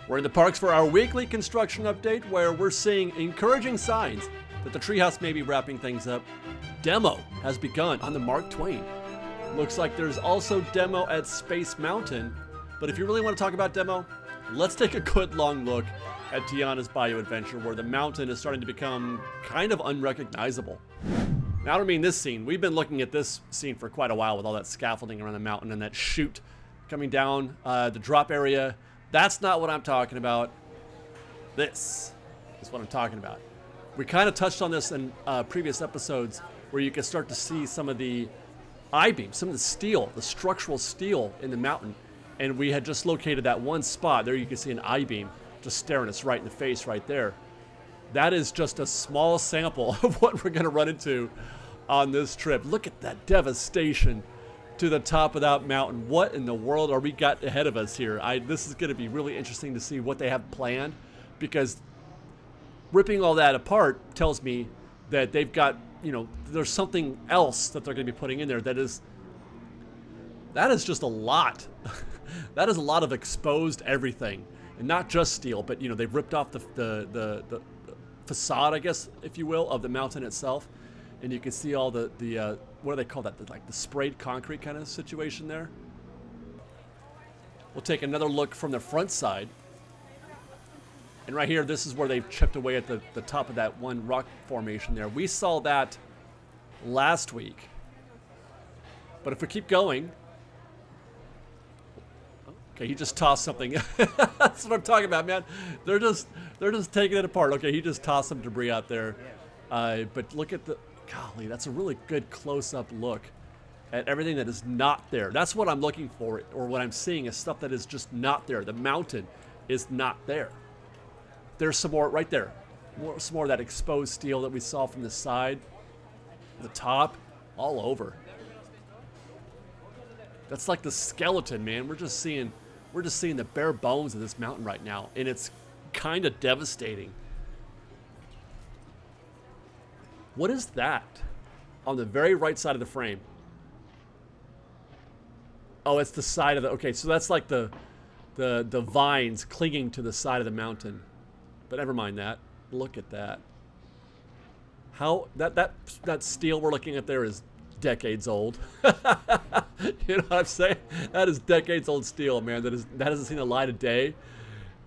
We're in the parks for our weekly construction update where we're seeing encouraging signs that the Treehouse may be wrapping things up. Demo has begun on the Mark Twain. Looks like there's also demo at Space Mountain, but if you really want to talk about demo, let's take a good long look at Tiana's Bayou Adventure where the mountain is starting to become kind of unrecognizable. Now, I don't mean this scene. We've been looking at this scene for quite a while with all that scaffolding around the mountain and that chute coming down the drop area. That's not what I'm talking about. This is what I'm talking about. We kind of touched on this in previous episodes where you can start to see some of the I-beams, some of the steel, the structural steel in the mountain. And we had just located that one spot. There you can see an I-beam just staring us right in the face right there. That is just a small sample of what we're going to run into on this trip. Look at that devastation to the top of that mountain. What in the world are we got ahead of us here? This is going to be really interesting to see what they have planned, because ripping all that apart tells me that they've got, you know, there's something else that they're going to be putting in there that is just a lot. That is a lot of exposed everything, and not just steel, but you know, they've ripped off the facade, I guess, if you will, of the mountain itself, and you can see all the what do they call that? Like the sprayed concrete kind of situation there. We'll take another look from the front side. And right here, this is where they've chipped away at the top of that one rock formation there. We saw that last week. But if we keep going... Okay, he just tossed something. That's what I'm talking about, man. They're just taking it apart. Okay, he just tossed some debris out there. But look at the... Golly, that's a really good close-up look at everything that is not there. That's what I'm looking for, or what I'm seeing is stuff that is just not there. The mountain is not there. There's some more right there. Some more of that exposed steel that we saw from the side, the top, all over. That's like the skeleton, man. We're just seeing the bare bones of this mountain right now, and it's kind of devastating. What is that on the very right side of the frame? Oh, it's the side of the... Okay, so that's like the vines clinging to the side of the mountain. But never mind that. Look at that. How that steel we're looking at there is decades old. You know what I'm saying? That is decades old steel, man. That hasn't seen the light of day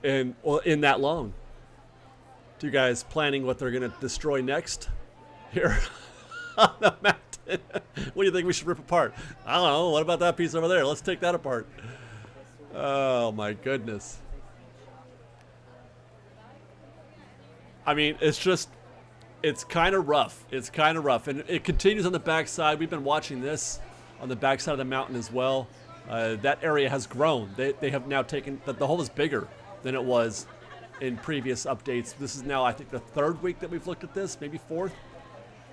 in that long. Do you guys planning what they're gonna destroy next here on the mountain? What do you think we should rip apart? I don't know. What about that piece over there? Let's take that apart. Oh my goodness. I mean, it's kind of rough. It's kind of rough. And it continues on the backside. We've been watching this on the backside of the mountain as well. That area has grown. They have now taken, the hole is bigger than it was in previous updates. This is now, I think, the third week that we've looked at this, maybe fourth.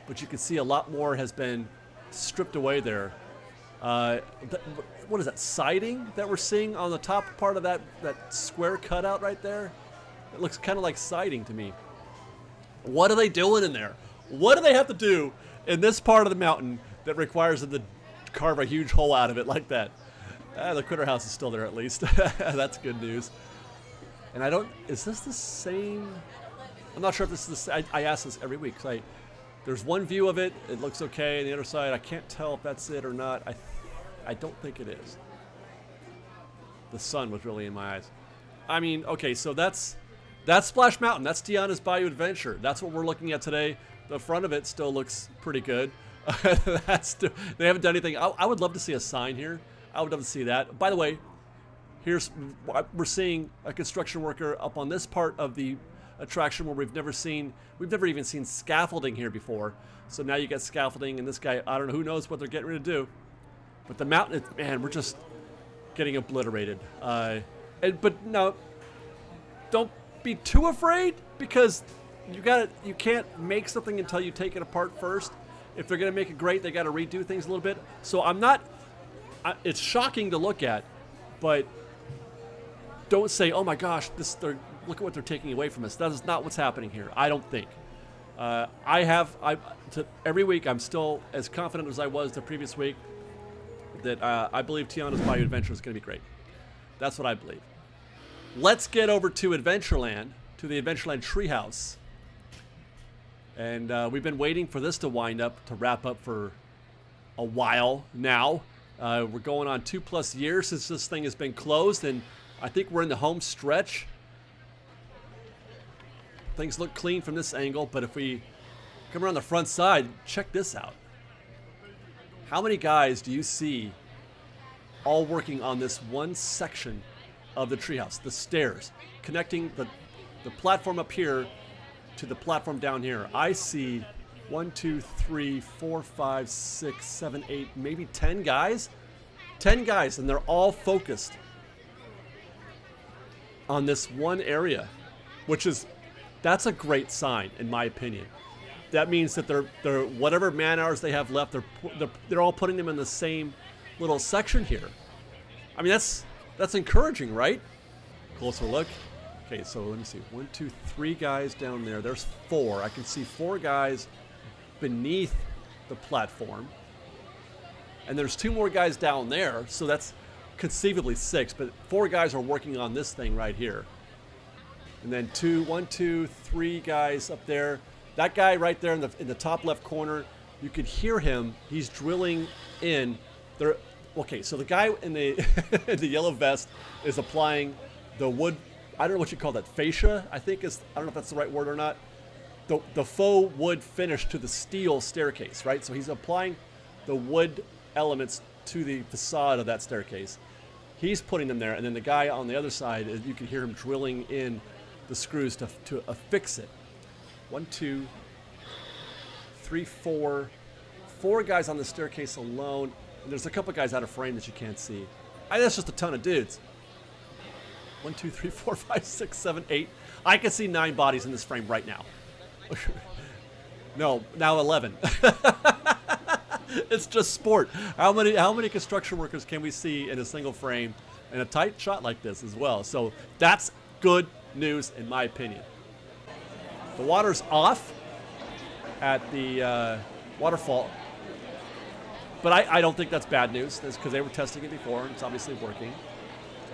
But you can see a lot more has been stripped away there. What is that, siding that we're seeing on the top part of that square cutout right there? It looks kind of like siding to me. What are they doing in there? What do they have to do in this part of the mountain that requires them to carve a huge hole out of it like that? The critter house is still there at least. That's good news. And is this the same? I'm not sure if this is the same. I ask this every week. There's one view of it. It looks okay. And the other side, I can't tell if that's it or not. I don't think it is. The sun was really in my eyes. I mean, okay, so that's Splash Mountain. That's Tiana's Bayou Adventure. That's what we're looking at today. The front of it still looks pretty good. They haven't done anything. I would love to see a sign here. I would love to see that. By the way, we're seeing a construction worker up on this part of the attraction where we've never even seen scaffolding here before. So now you got scaffolding, and this guy, I don't know, who knows what they're getting ready to do. But the mountain, man, we're just getting obliterated. But no, don't be too afraid, because you can't make something until you take it apart first. If they're gonna make it great, they got to redo things a little bit. So it's shocking to look at, but don't say, oh my gosh, look at what they're taking away from us. That is not what's happening here. I don't think. Every week I'm still as confident as I was the previous week that I believe Tiana's Bayou Adventure is going to be great. That's what I believe. let's get over to Adventureland, to the Adventureland Treehouse. And we've been waiting for this to wind up, to wrap up for a while now. We're going on 2+ years since this thing has been closed, and I think we're in the home stretch. Things look clean from this angle, but if we come around the front side, check this out. How many guys do you see all working on this one section of the treehouse, the stairs, connecting the platform up here to the platform down here? I see 1, 2, 3, 4, 5, 6, 7, 8, maybe 10 guys. 10 guys, and they're all focused on this one area, that's a great sign, in my opinion. That means that they're whatever man hours they have left, they're all putting them in the same little section here. I mean, that's encouraging, right? Closer look. Okay, so let me see. 1, 2, 3 guys down there. There's 4. I can see 4 guys beneath the platform. And there's 2 more guys down there, so that's conceivably 6, but 4 guys are working on this thing right here. And then 1, 2, 3 guys up there. That guy right there in the top left corner, you could hear him. He's drilling in there. Okay, so the guy in the in the yellow vest is applying the wood. I don't know what you call that, fascia, I think is. I don't know if that's the right word or not. The faux wood finish to the steel staircase, right? So he's applying the wood elements to the facade of that staircase. He's putting them there, and then the guy on the other side, you can hear him drilling in the screws to affix it. 1, 2, 3, 4 guys on the staircase alone, and there's a couple guys out of frame that you can't see. That's just a ton of dudes. 1, 2, 3, 4, 5, 6, 7, 8. I can see 9 bodies in this frame right now. No, now 11. It's just sport. How many construction workers can we see in a single frame in a tight shot like this as well? So that's good news, in my opinion. The water's off at the waterfall, but I don't think that's bad news. That's because they were testing it before, and it's obviously working,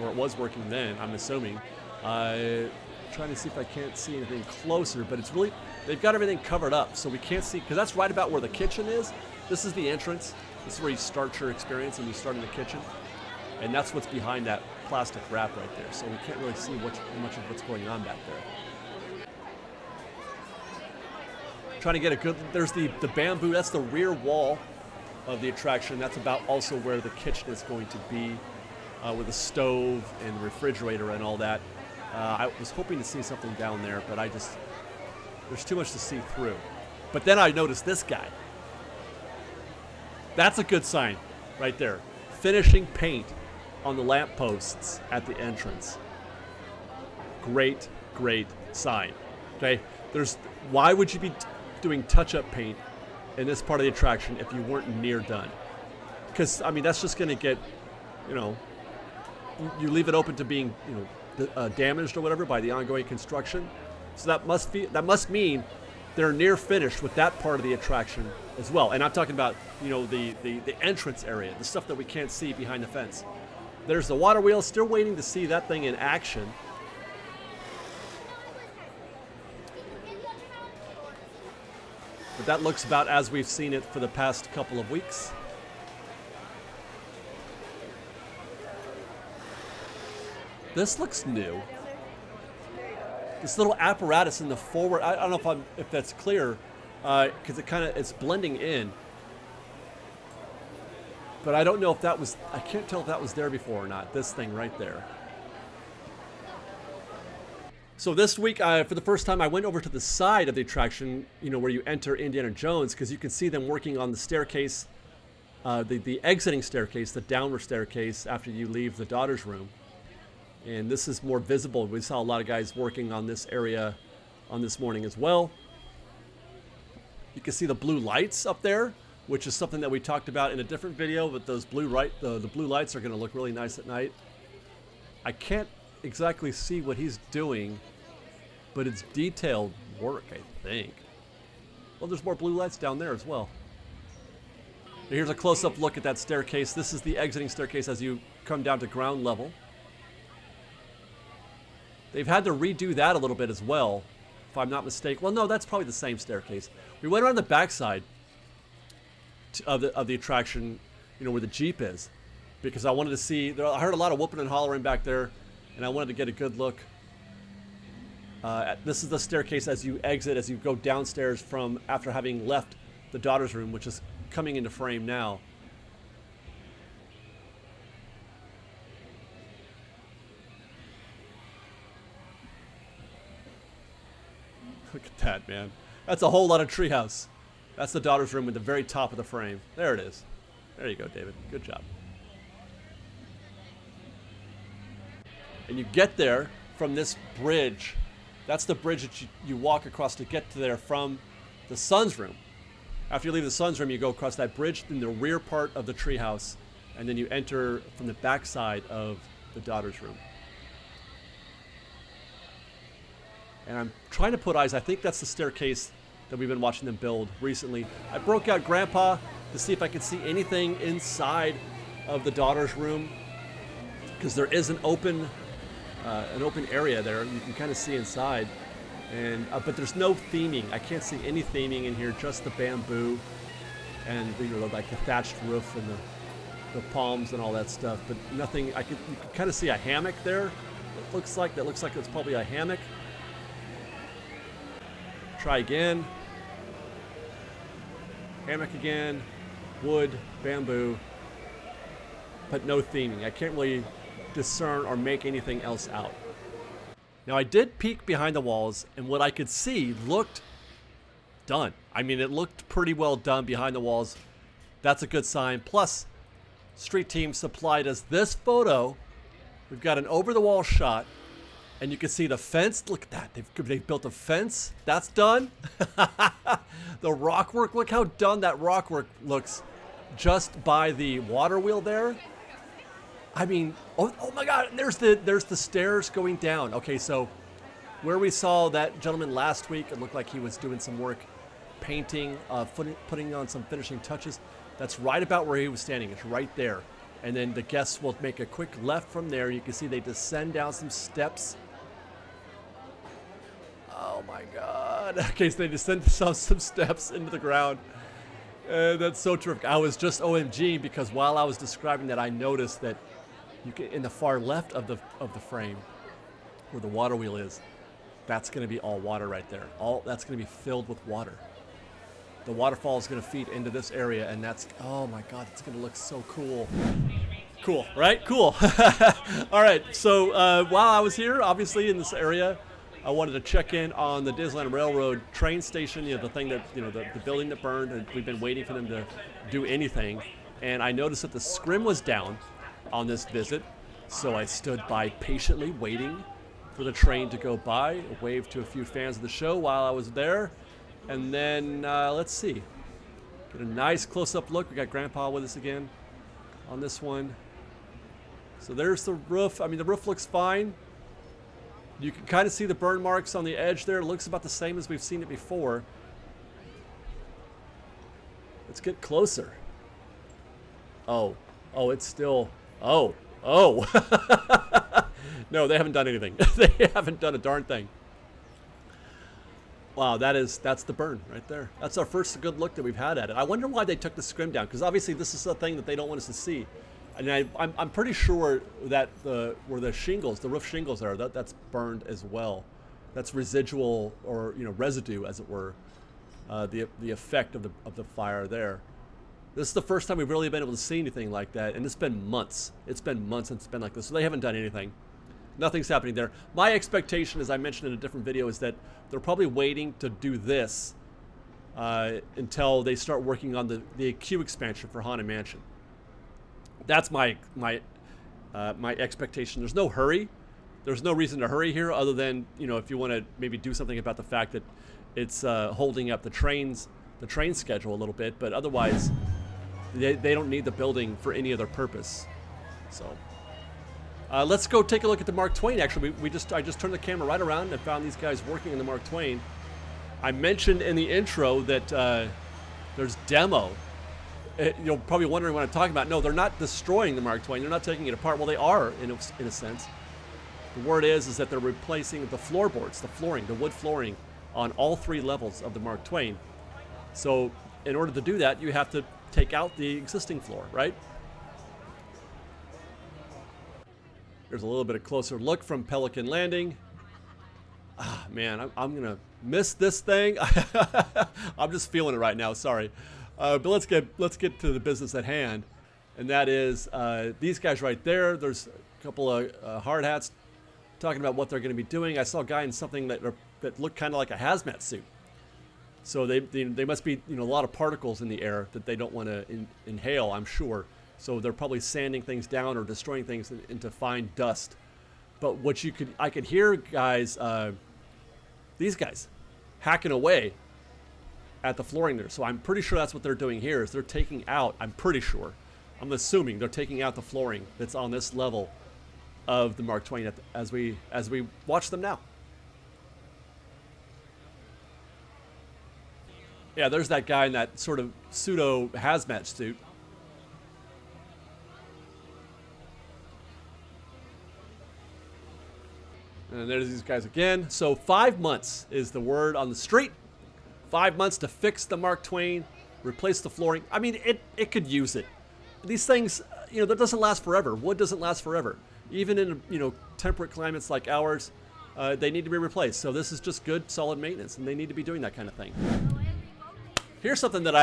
or it was working then, I'm assuming. Trying to see if I can't see anything closer, but it's really, they've got everything covered up, so we can't see, because that's right about where the kitchen is. This is the entrance. This is where you start your experience, and you start in the kitchen, and that's what's behind that plastic wrap right there, so we can't really see much of what's going on back there. Trying to get a good, there's the bamboo, that's the rear wall of the attraction. That's about also where the kitchen is going to be, with a stove and refrigerator and all that. I was hoping to see something down there, but there's too much to see through. But then I noticed this guy. That's a good sign right there. Finishing paint on the lampposts at the entrance. Great, great sign. Okay, why would you be doing touch-up paint in this part of the attraction if you weren't near done? Because I mean, that's just going to get, you leave it open to being, damaged or whatever by the ongoing construction. So that must mean they're near finished with that part of the attraction as well. And I'm talking about, the entrance area, the stuff that we can't see behind the fence. There's the water wheel, still waiting to see that thing in action. But that looks about as we've seen it for the past couple of weeks. This looks new. This little apparatus in the forward, I don't know if that's clear, because it's blending in. But I don't know if I can't tell if that was there before or not, this thing right there. So this week, for the first time, I went over to the side of the attraction, where you enter Indiana Jones, because you can see them working on the staircase, the exiting staircase, the downward staircase after you leave the daughter's room. And this is more visible. We saw a lot of guys working on this area on this morning as well. You can see the blue lights up there, which is something that we talked about in a different video, but those the blue lights are going to look really nice at night. I can't exactly see what he's doing, but it's detailed work, I think. Well, there's more blue lights down there as well. Here's a close-up look at that staircase. This is the exiting staircase as you come down to ground level. They've had to redo that a little bit as well, if I'm not mistaken. Well, no, that's probably the same staircase. We went around the backside of the attraction, you know, where the Jeep is, because I wanted to see. I heard a lot of whooping and hollering back there, and I wanted to get a good look. This is the staircase as you exit, as you go downstairs from after having left the daughter's room, which is coming into frame now. Look at that, man. That's a whole lot of Treehouse. That's the daughter's room at the very top of the frame. There it is. There you go, David. Good job. And you get there from this bridge. That's the bridge that you walk across to get to there from the son's room. After you leave the son's room, you go across that bridge in the rear part of the treehouse, and then you enter from the back side of the daughter's room. And I'm trying to put eyes. I think that's the staircase that we've been watching them build recently. I broke out Grandpa to see if I could see anything inside of the daughter's room, because there is an open area there. You can kind of see inside, and but there's no theming. I can't see any theming in here. Just the bamboo and like the thatched roof and the palms and all that stuff. But nothing. You can kind of see a hammock there. It looks like it's probably a hammock. Try again. Hammock again. Wood, bamboo, but no theming. I can't really discern or make anything else out. Now I did peek behind the walls, and what I could see looked done. I mean, it looked pretty well done behind the walls. That's a good sign. Plus, Street Team supplied us this photo. We've got an over-the-wall shot, and you can see the fence. Look at that. They've built a fence. That's done. The rock work. Look how done that rock work looks just by the water wheel there. I mean, oh my God! There's the stairs going down. Okay, so where we saw that gentleman last week, it looked like he was doing some work, painting, putting on some finishing touches. That's right about where he was standing. It's right there. And then the guests will make a quick left from there. You can see they descend down some steps. Oh my God! Okay, so they descend some steps into the ground. That's so terrific. I was just OMG because while I was describing that, I noticed that you can, in the far left of the frame, where the water wheel is, that's going to be all water right there. That's going to be filled with water. The waterfall is going to feed into this area, and that's, oh my God, it's going to look so cool. Cool, right? Cool. All right. So while I was here, obviously in this area, I wanted to check in on the Disneyland Railroad train station. The thing that the building that burned, and we've been waiting for them to do anything. And I noticed that the scrim was down on this visit, so I stood by patiently waiting for the train to go by. I waved to a few fans of the show while I was there, and then let's see, get a nice close-up look. We got Grandpa with us again on this one. So there's the roof. I mean, the roof looks fine. You can kind of see the burn marks on the edge there. It looks about the same as we've seen it before. Let's get closer. Oh, it's still, oh. No, they haven't done anything. They haven't done a darn thing. Wow, that's the burn right there. That's our first good look that we've had at it. I wonder why they took the scrim down, because obviously this is a thing that they don't want us to see. And I'm pretty sure that where the shingles, the roof shingles are, that's burned as well. That's residual, or residue, as it were. The effect of the fire there. This is the first time we've really been able to see anything like that, and it's been months. It's been months since it's been like this, so they haven't done anything. Nothing's happening there. My expectation, as I mentioned in a different video, is that they're probably waiting to do this until they start working on the queue expansion for Haunted Mansion. That's my expectation. There's no hurry. There's no reason to hurry here, other than if you want to maybe do something about the fact that it's holding up the train schedule a little bit. But otherwise, they don't need the building for any other purpose. So let's go take a look at the Mark Twain. Actually, I just turned the camera right around and found these guys working on the Mark Twain. I mentioned in the intro that there's demo. You're probably wondering what I'm talking about. No, they're not destroying the Mark Twain. They're not taking it apart. Well, they are in a sense. The word is that they're replacing the floorboards, the flooring, the wood flooring on all 3 levels of the Mark Twain. So in order to do that, you have to take out the existing floor, right? There's a little bit of closer look from Pelican Landing. Ah, man, I'm gonna miss this thing. I'm just feeling it right now. Sorry, but let's get to the business at hand, and that is these guys right there. There's a couple of hard hats talking about what they're going to be doing. I saw a guy in something that looked kind of like a hazmat suit. So they must be, you know, a lot of particles in the air that they don't want to inhale, I'm sure. So they're probably sanding things down or destroying things into fine dust. But what I could hear guys, these guys, hacking away at the flooring there. So I'm pretty sure that's what they're doing here. Is they're taking out. I'm pretty sure. I'm assuming they're taking out the flooring that's on this level of the Mark Twain as we watch them now. Yeah, there's that guy in that sort of pseudo hazmat suit. And there's these guys again. So 5 months is the word on the street. 5 months to fix the Mark Twain, replace the flooring. I mean, it could use it. These things, you know, that doesn't last forever. Wood doesn't last forever. Even in, you know, temperate climates like ours, they need to be replaced. So this is just good, solid maintenance, and they need to be doing that kind of thing. Here's something that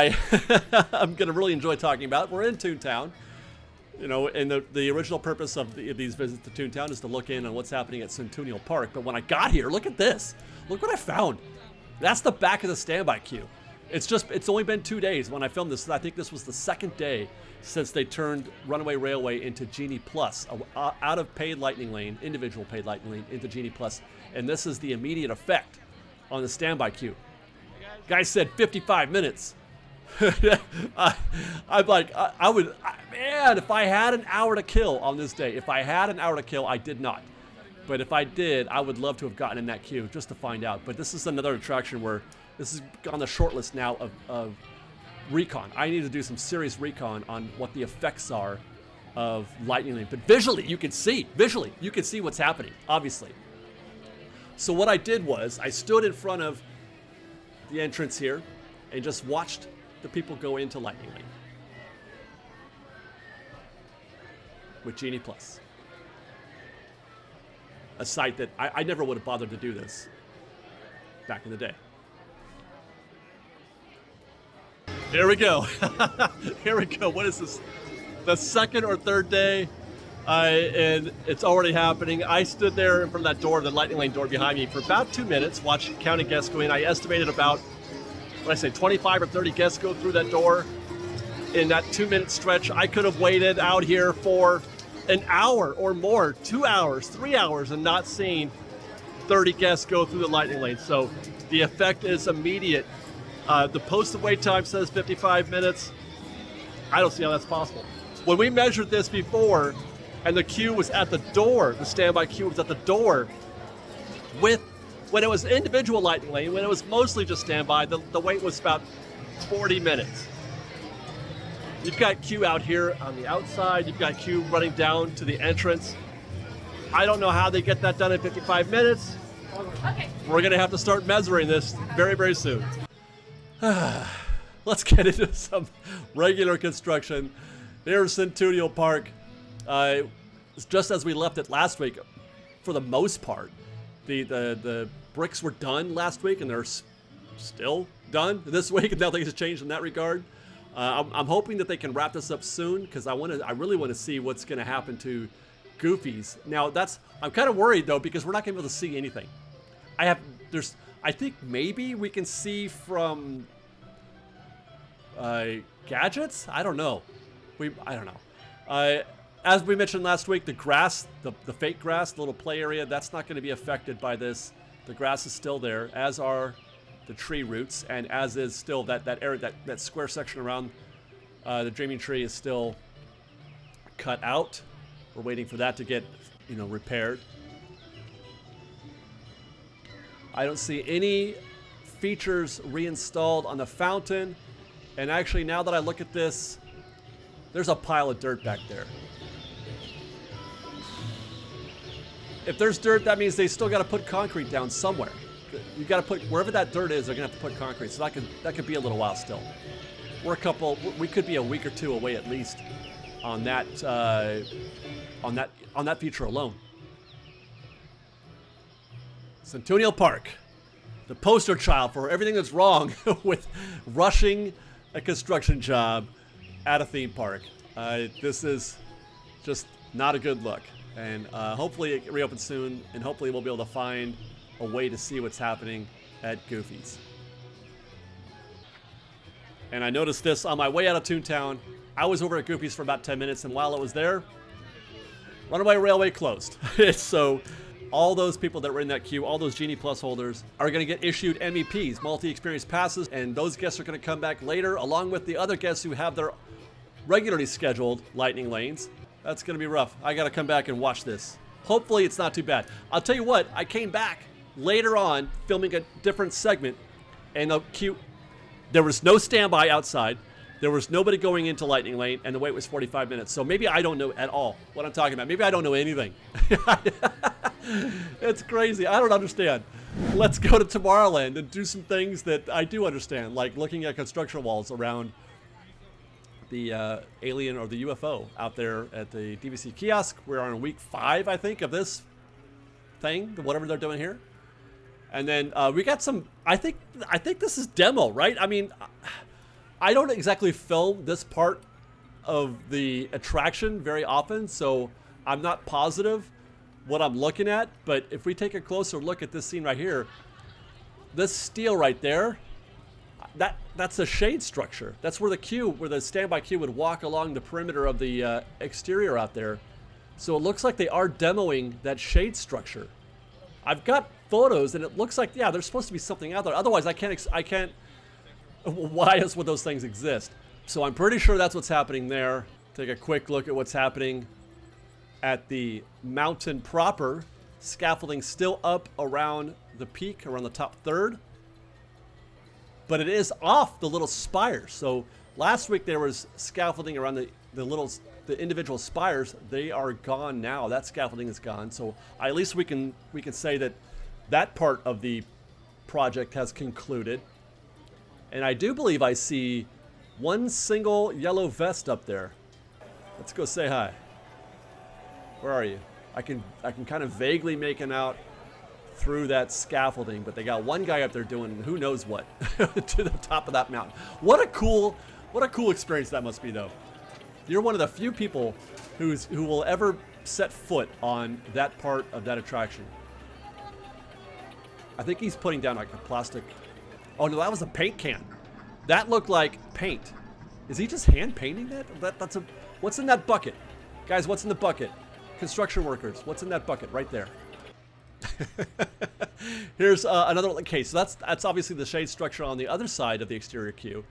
I'm going to really enjoy talking about. We're in Toontown. You know, and the original purpose of these visits to Toontown is to look in on what's happening at Centoonial Park. But when I got here, look at this. Look what I found. That's the back of the standby queue. It's only been 2 days when I filmed this. I think this was the 2nd day since they turned Runaway Railway into Genie Plus, out of paid Lightning Lane, individual paid Lightning Lane, into Genie Plus. And this is the immediate effect on the standby queue. Guy said 55 minutes. I'm like, man, if I had an hour to kill on this day, I did not. But if I did, I would love to have gotten in that queue just to find out. But this is another attraction where this is on the short list now of recon. I need to do some serious recon on what the effects are of Lightning Lane. But visually, you can see what's happening, obviously. So what I did was I stood in front of the entrance here and just watched the people go into Lightning Lane with Genie Plus. A site that I never would have bothered to do this back in the day. Here we go. Here we go. What is this? The 2nd or 3rd day, and it's already happening. I stood there in front of that door, the Lightning Lane door behind me, for about 2 minutes, counting guests go in. I estimated about, 25 or 30 guests go through that door in that 2-minute stretch. I could have waited out here for an hour or more, 2 hours, 3 hours, and not seen 30 guests go through the Lightning Lane. So the effect is immediate. The posted wait time says 55 minutes. I don't see how that's possible. When we measured this before, and the queue was at the door, the standby queue was at the door, when it was individual Lightning Lane, when it was mostly just standby, the wait was about 40 minutes. You've got queue out here on the outside. You've got queue running down to the entrance. I don't know how they get that done in 55 minutes. Okay. We're going to have to start measuring this very, very soon. Let's get into some regular construction. Here's Centoonial Park. Just as we left it last week, for the most part, the bricks were done last week, and they're still done this week, and nothing has changed in that regard. I'm hoping that they can wrap this up soon, because I really want to see what's going to happen to Goofy's. Now I'm kind of worried though, because we're not going to be able to see anything. I think maybe we can see from gadgets. I don't know. I don't know. As we mentioned last week, the grass, the fake grass, the little play area, that's not going to be affected by this. The grass is still there, as are the tree roots, and as is still that area, that square section around the Dreaming Tree is still cut out. We're waiting for that to get, repaired. I don't see any features reinstalled on the fountain, and actually, now that I look at this, there's a pile of dirt back there. If there's dirt, that means they still got to put concrete down somewhere. You got to put, wherever that dirt is, they're gonna have to put concrete. So that could be a little while still. We could be a week or two away at least on that feature alone. Centoonial Park, the poster child for everything that's wrong with rushing a construction job at a theme park. This is just not a good look. And hopefully it reopens soon, and hopefully we'll be able to find a way to see what's happening at Goofy's. And I noticed this on my way out of Toontown. I was over at Goofy's for about 10 minutes, and while I was there, Runaway Railway closed. So all those people that were in that queue, all those Genie Plus holders, are going to get issued MEPs, multi-experience passes, and those guests are going to come back later, along with the other guests who have their regularly scheduled lightning lanes. That's going to be rough. I got to come back and watch this. Hopefully it's not too bad. I'll tell you what, I came back later on filming a different segment, and the queue, there was no standby outside. There was nobody going into Lightning Lane, and the wait was 45 minutes. So maybe I don't know at all what I'm talking about. Maybe I don't know anything. It's crazy. I don't understand. Let's go to Tomorrowland and do some things that I do understand, like looking at construction walls around the alien or the UFO out there at the DVC kiosk. We're on week 5, I think, of this thing, whatever they're doing here. And then we got some, I think this is demo, right? I mean, I don't exactly film this part of the attraction very often, so I'm not positive what I'm looking at. But if we take a closer look at this scene right here, this steel right there, that's a shade structure. That's where the standby queue would walk along the perimeter of the exterior out there. So it looks like they are demoing that shade structure. I've got photos, and it looks like, yeah, there's supposed to be something out there. Otherwise, I can't. Why else would those things exist? So I'm pretty sure that's what's happening there. Take a quick look at what's happening at the mountain proper. Scaffolding still up around the peak, around the top third. But it is off the little spires. So last week there was scaffolding around the individual spires. They are gone now. That scaffolding is gone. So at least we can say that part of the project has concluded. And I do believe I see one single yellow vest up there. Let's go say hi. Where are you? I can kind of vaguely make it out through that scaffolding, but they got one guy up there doing who knows what to the top of that mountain. What a cool experience that must be, though. You're one of the few people who will ever set foot on that part of that attraction. I think he's putting down like a plastic. Oh no, that was a paint can. That looked like paint. Is he just hand painting that? What's in that bucket? Guys, what's in the bucket? Construction workers, what's in that bucket right there? Here's another one. Okay, so that's obviously the shade structure on the other side of the exterior queue.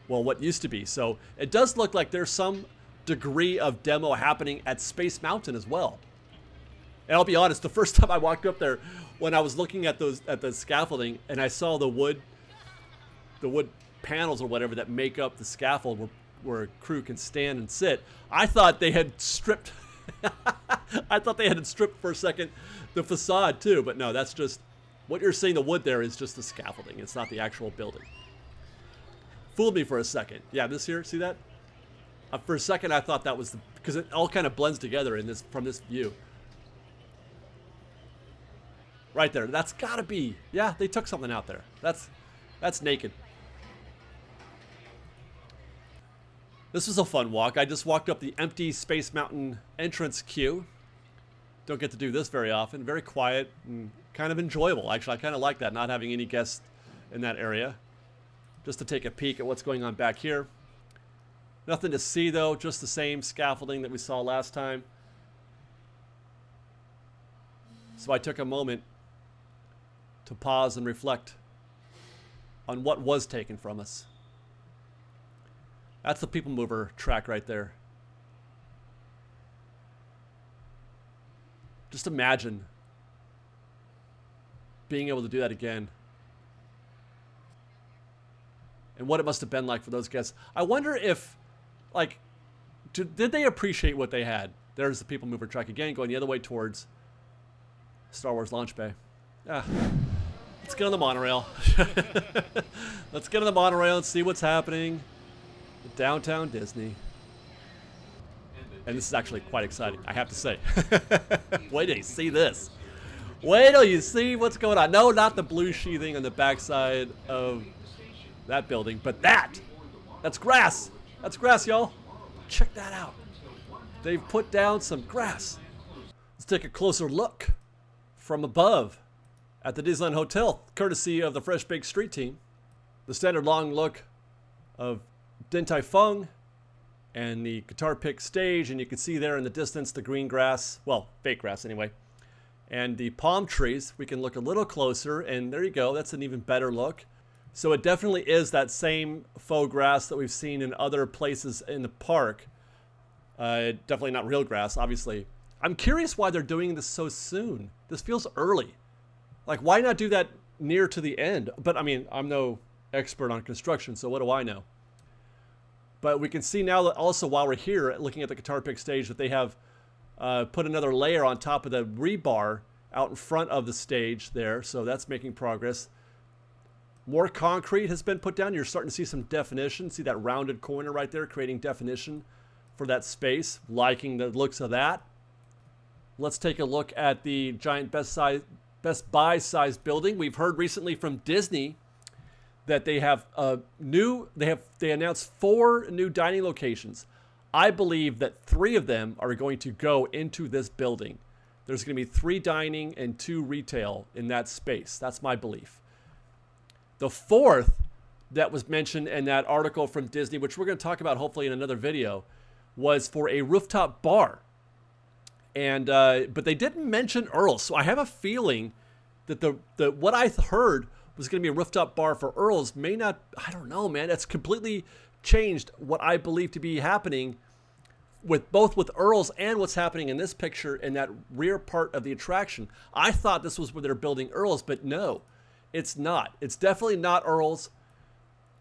Well, what used to be. So it does look like there's some degree of demo happening at Space Mountain as well. And I'll be honest, the first time I walked up there, when I was looking at the scaffolding, and I saw the wood panels or whatever that make up the scaffold where a crew can stand and sit, I thought they had stripped. I thought they had stripped for a second the facade too, but no, that's just what you're seeing. The wood there is just the scaffolding. It's not the actual building. Fooled me for a second. Yeah, this here, see that? For a second, I thought that was because it all kind of blends together in this from this view. Right there. That's gotta be. Yeah, they took something out there. That's naked. This was a fun walk. I just walked up the empty Space Mountain entrance queue. Don't get to do this very often. Very quiet and kind of enjoyable. Actually, I kind of like that, not having any guests in that area. Just to take a peek at what's going on back here. Nothing to see though, just the same scaffolding that we saw last time. So I took a moment to pause and reflect on what was taken from us. That's the People Mover track right there. Just imagine being able to do that again. And what it must have been like for those guests. I wonder if, like, did they appreciate what they had? There's the People Mover track again, going the other way towards Star Wars launch bay. Ah, let's get on the monorail. Let's get on the monorail and see what's happening at downtown Disney. And this is actually quite exciting, I have to say. Wait till you see this. Wait till you see what's going on. No, not the blue sheathing on the backside of that building, but that's grass. That's grass, y'all. Check that out. They've put down some grass. Let's take a closer look from above at the Disneyland Hotel, courtesy of the Fresh Baked Street team. The standard long look of Din Tai Fung and the guitar pick stage, and you can see there in the distance the green grass, well, fake grass anyway, and the palm trees. We can look a little closer, and there you go. That's an even better look. So it definitely is that same faux grass that we've seen in other places in the park. Definitely not real grass, obviously. I'm curious why they're doing this so soon. This feels early. Like, why not do that near to the end? But I mean, I'm no expert on construction, so what do I know? But we can see now that also while we're here looking at the guitar pick stage that they have put another layer on top of the rebar out in front of the stage there. So that's making progress. More concrete has been put down. You're starting to see some definition. See that rounded corner right there, creating definition for that space. Liking the looks of that. Let's take a look at the giant Best Buy size building. We've heard recently from Disney that they have they announced 4 new dining locations. I believe that 3 of them are going to go into this building. There's going to be 3 dining and 2 retail in that space. That's my belief. The 4th that was mentioned in that article from Disney, which we're going to talk about hopefully in another video, was for a rooftop bar. And but they didn't mention Earl's, so I have a feeling that the what I heard was going to be a rooftop bar for Earl's may not. I don't know, man. That's completely changed what I believe to be happening with both with Earl's and what's happening in this picture in that rear part of the attraction. I thought this was where they're building Earl's, but no, it's not. It's definitely not Earl's.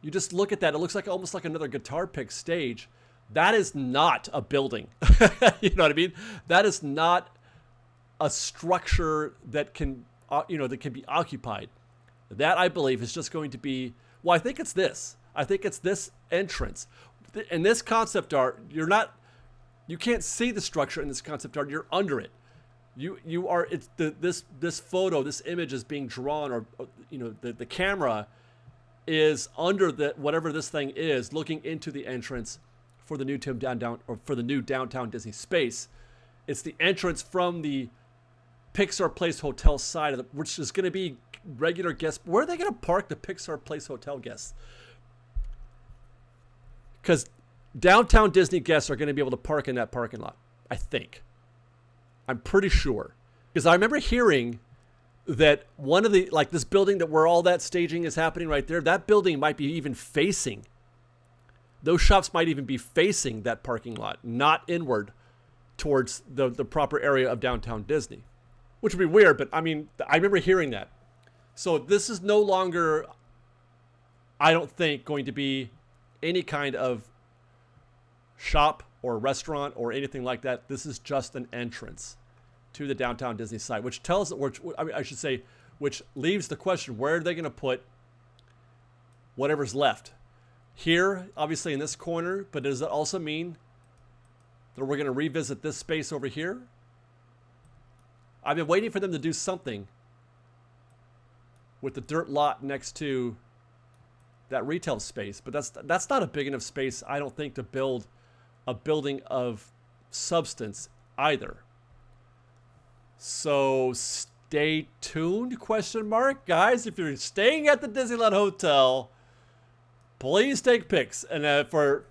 You just look at that; it looks like almost like another guitar pick stage. That is not a building. You know what I mean? That is not a structure that can, that can be occupied. That, I believe, is just going to be, well, I think it's this. I think it's this entrance. In this concept art, you can't see the structure in this concept art. You're under it. You are, it's this photo, this image is being drawn, or, the camera is under whatever this thing is, looking into the entrance for the new downtown Disney space. It's the entrance from the Pixar Place Hotel side of which is going to be regular guests. Where are they going to park the Pixar Place Hotel guests? Because downtown Disney guests are going to be able to park in that parking lot, I think. I'm pretty sure. Because I remember hearing that one of the, like this building where all that staging is happening right there, that building might be even facing, those shops might even be facing that parking lot, not inward towards the proper area of downtown Disney, which would be weird, but I mean, I remember hearing that. So this is no longer, I don't think, going to be any kind of shop or restaurant or anything like that. This is just an entrance to the downtown Disney site, which tells, which leaves the question, where are they going to put whatever's left? Here, obviously in this corner, but does it also mean that we're going to revisit this space over here? I've been waiting for them to do something with the dirt lot next to that retail space, but that's not a big enough space, I don't think, to build a building of substance either. So stay tuned, question mark. Guys, if you're staying at the Disneyland Hotel, please take pics, and for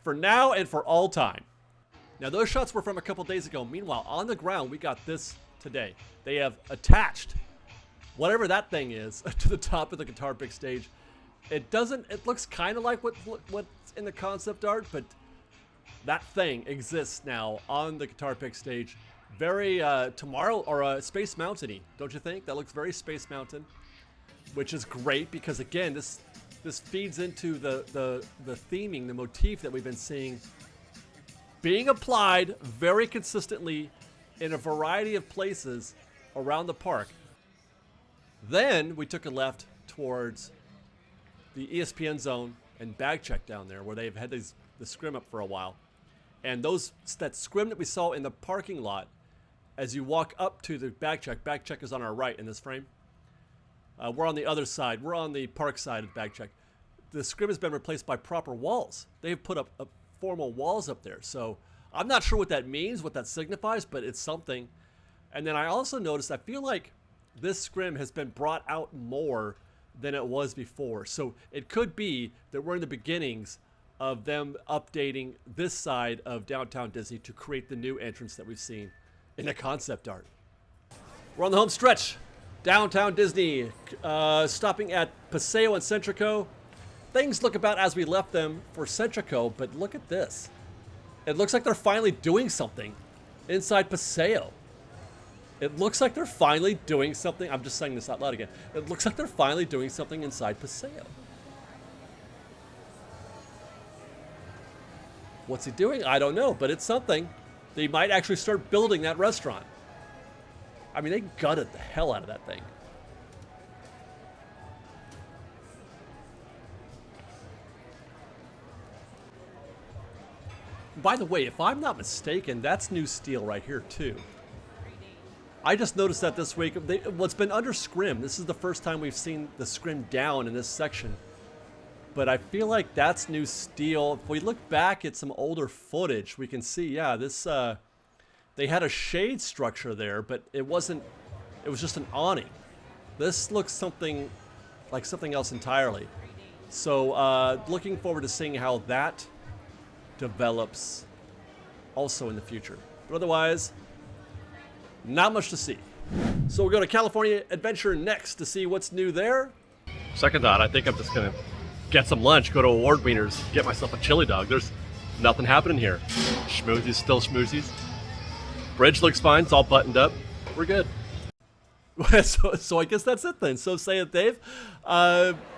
now and for all time. Now, those shots were from a couple days ago. Meanwhile, on the ground, we got this today. They have attached whatever that thing is to the top of the guitar pick stage. It looks kind of like what's in the concept art, but that thing exists now on the guitar pick stage. Very tomorrow, or Space Mountain-y, don't you think? That looks very Space Mountain, which is great because, again, this feeds into the theming, the motif that we've been seeing being applied very consistently in a variety of places around the park. Then we took a left towards the ESPN zone and bag check down there, where they've had the scrim up for a while. And that scrim that we saw in the parking lot, as you walk up to the bag check is on our right in this frame. We're on the other side. We're on the park side of bag check. The scrim has been replaced by proper walls. They've put up formal walls up there. So I'm not sure what that means, what that signifies, but it's something. And then I also noticed, I feel like this scrim has been brought out more than it was before. So it could be that we're in the beginnings of them updating this side of downtown Disney to create the new entrance that we've seen in the concept art. We're on the home stretch. Downtown Disney, stopping at Paseo and Centrico. Things look about as we left them for Centrico, but look at this. It looks like they're finally doing something inside Paseo. It looks like they're finally doing something. I'm just saying this out loud again. It looks like they're finally doing something inside Paseo. What's he doing? I don't know, but it's something. They might actually start building that restaurant. I mean, they gutted the hell out of that thing. By the way, if I'm not mistaken, that's new steel right here, too. I just noticed that this week. It's been under scrim. This is the first time we've seen the scrim down in this section. But I feel like that's new steel. If we look back at some older footage, we can see, yeah, this, they had a shade structure there, but it wasn't, it was just an awning. This looks something like something else entirely. So looking forward to seeing how that develops also in the future. But otherwise, not much to see. So we'll go to California Adventure next to see what's new there. Second thought, I think I'm just gonna get some lunch, go to Award Wieners, get myself a chili dog. There's nothing happening here. Schmoozies, still schmoozies. Bridge looks fine, it's all buttoned up. We're good. So I guess that's it then. So say it, Dave.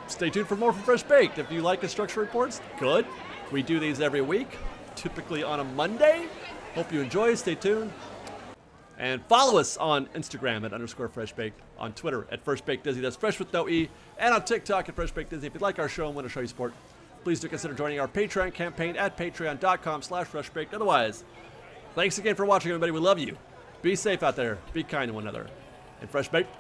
Stay tuned for more from Fresh Baked. If you like construction reports, good. We do these every week, typically on a Monday. Hope you enjoy. Stay tuned. And follow us on Instagram at _FreshBaked, on Twitter at FreshBakedDisney, that's fresh with no E, and on TikTok at FreshBakedDisney. If you like our show and want to show you support, please do consider joining our Patreon campaign at patreon.com/FreshBaked. Otherwise, thanks again for watching, everybody. We love you. Be safe out there. Be kind to one another. And Fresh Baked